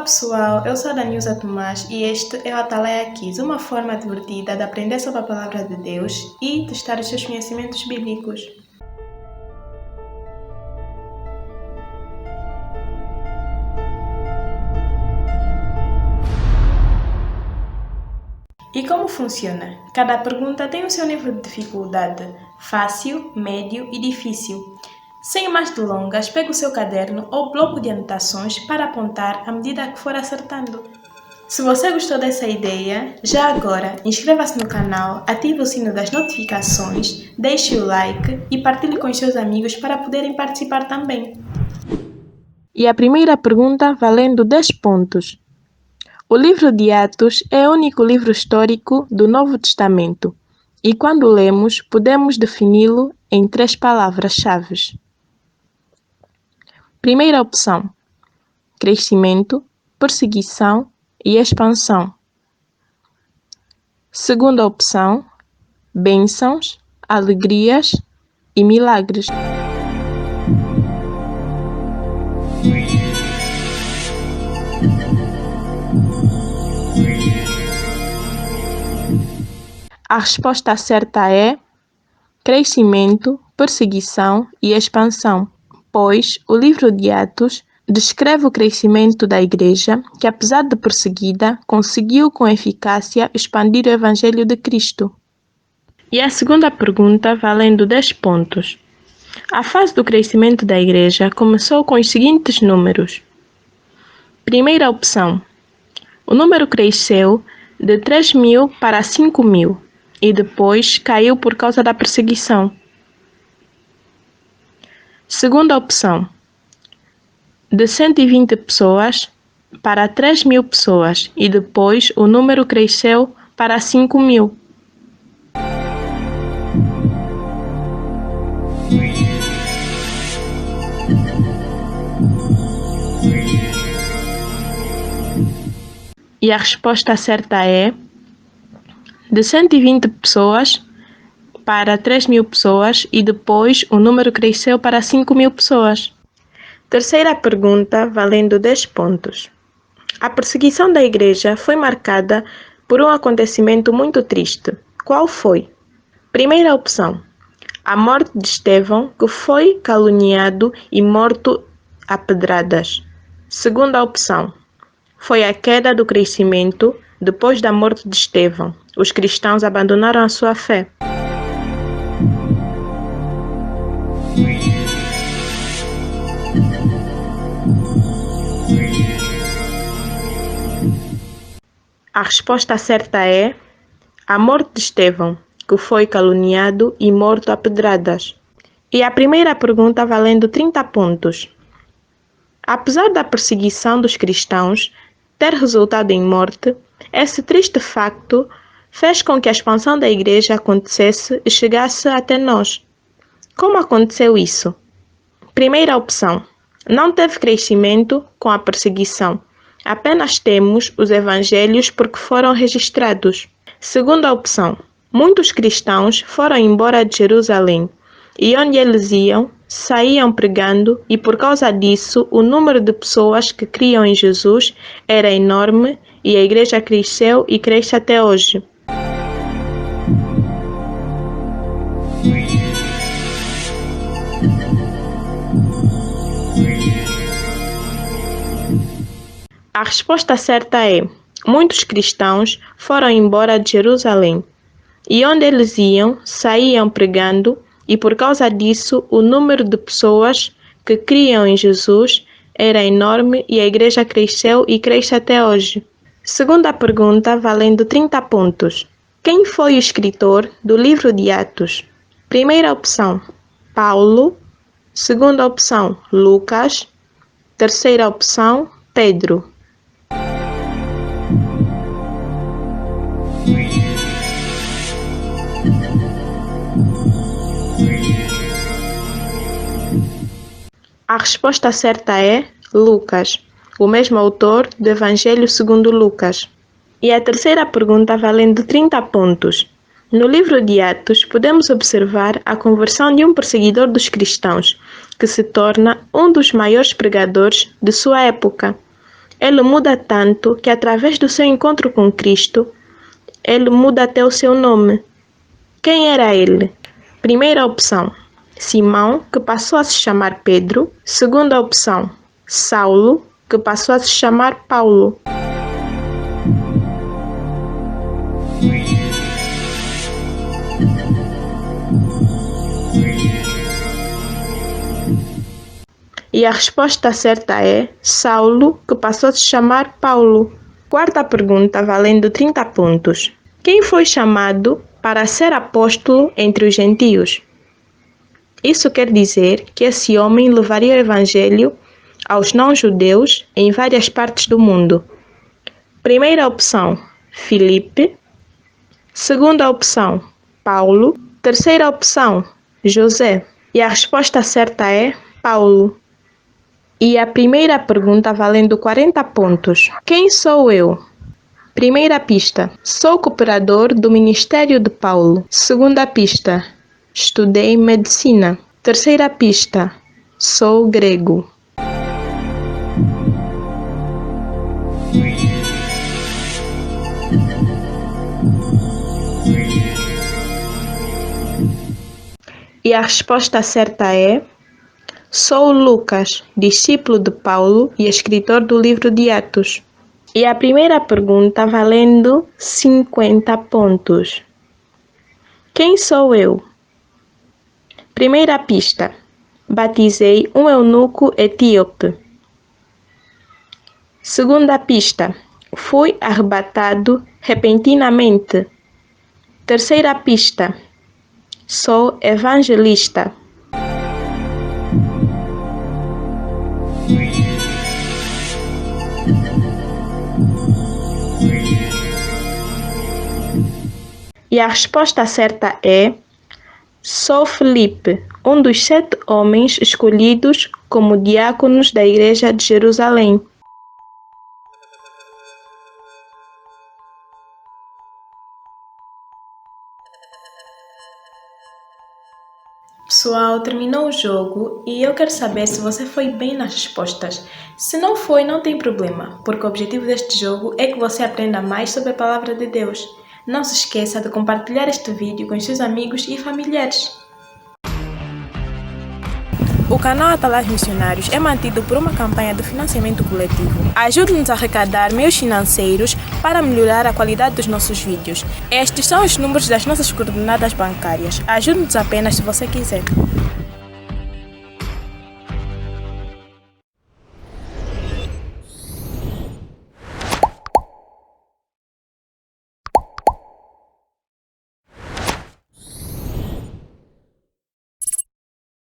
Pessoal, eu sou a Danilza Tomás e este é o Ataleia Kids, uma forma divertida de aprender sobre a Palavra de Deus e testar os seus conhecimentos bíblicos. E como funciona? Cada pergunta tem o seu nível de dificuldade, fácil, médio e difícil. Sem mais delongas, pegue o seu caderno ou bloco de anotações para apontar à medida que for acertando. Se você gostou dessa ideia, já agora inscreva-se no canal, ative o sino das notificações, deixe o like e partilhe com os seus amigos para poderem participar também. E a primeira pergunta valendo 10 pontos. O livro de Atos é o único livro histórico do Novo Testamento e quando lemos podemos defini-lo em 3 palavras-chave. Primeira opção: crescimento, perseguição e expansão. Segunda opção: bênçãos, alegrias e milagres. A resposta certa é crescimento, perseguição e expansão, pois o livro de Atos descreve o crescimento da igreja que, apesar de perseguida, conseguiu com eficácia expandir o Evangelho de Cristo. E a segunda pergunta valendo 10 pontos. A fase do crescimento da igreja começou com os seguintes números. Primeira opção: o número cresceu de 3.000 para 5.000 e depois caiu por causa da perseguição. Segunda opção: de 120 pessoas para 3.000 pessoas e depois o número cresceu para 5.000. E a resposta certa é de 120 pessoas para 3.000 pessoas e depois o número cresceu para 5.000 pessoas. Terceira pergunta, valendo 10 pontos. A perseguição da igreja foi marcada por um acontecimento muito triste. Qual foi? Primeira opção: a morte de Estevão, que foi caluniado e morto a pedradas. Segunda opção: foi a queda do crescimento depois da morte de Estevão. Os cristãos abandonaram a sua fé. A resposta certa é a morte de Estevão, que foi caluniado e morto a pedradas. E a primeira pergunta valendo 30 pontos. Apesar da perseguição dos cristãos ter resultado em morte, esse triste facto fez com que a expansão da igreja acontecesse e chegasse até nós. Como aconteceu isso? Primeira opção: não teve crescimento com a perseguição. Apenas temos os evangelhos porque foram registrados. Segunda opção: muitos cristãos foram embora de Jerusalém e onde eles iam, saíam pregando e por causa disso o número de pessoas que criam em Jesus era enorme e a igreja cresceu e cresce até hoje. A resposta certa é: muitos cristãos foram embora de Jerusalém e onde eles iam, saíam pregando e por causa disso o número de pessoas que criam em Jesus era enorme e a igreja cresceu e cresce até hoje. Segunda pergunta, valendo 30 pontos. Quem foi o escritor do livro de Atos? Primeira opção: Paulo. Segunda opção: Lucas. Terceira opção: Pedro. A resposta certa é Lucas, o mesmo autor do Evangelho segundo Lucas. E a terceira pergunta valendo 30 pontos. No livro de Atos, podemos observar a conversão de um perseguidor dos cristãos, que se torna um dos maiores pregadores de sua época. Ele muda tanto que, através do seu encontro com Cristo, ele muda até o seu nome. Quem era ele? Primeira opção, Simão, que passou a se chamar Pedro. Segunda opção, Saulo, que passou a se chamar Paulo. E a resposta certa é Saulo, que passou a se chamar Paulo. Quarta pergunta, valendo 30 pontos. Quem foi chamado para ser apóstolo entre os gentios? Isso quer dizer que esse homem levaria o evangelho aos não-judeus em várias partes do mundo. Primeira opção, Filipe. Segunda opção, Paulo. Terceira opção, José. E a resposta certa é Paulo. E a primeira pergunta valendo 40 pontos. Quem sou eu? Primeira pista. Sou cooperador do Ministério de Paulo. Segunda pista. Estudei medicina. Terceira pista. Sou grego. E a resposta certa é sou Lucas, discípulo de Paulo e escritor do livro de Atos. E a primeira pergunta valendo 50 pontos. Quem sou eu? Primeira pista. Batizei um eunuco etíope. Segunda pista. Fui arrebatado repentinamente. Terceira pista. Sou evangelista. E a resposta certa é sou Filipe, um dos 7 homens escolhidos como diáconos da Igreja de Jerusalém. Pessoal, terminou o jogo e eu quero saber se você foi bem nas respostas. Se não foi, não tem problema, porque o objetivo deste jogo é que você aprenda mais sobre a Palavra de Deus. Não se esqueça de compartilhar este vídeo com seus amigos e familiares. O canal Atalás Missionários é mantido por uma campanha de financiamento coletivo. Ajude-nos a arrecadar meios financeiros para melhorar a qualidade dos nossos vídeos. Estes são os números das nossas coordenadas bancárias. Ajude-nos apenas se você quiser.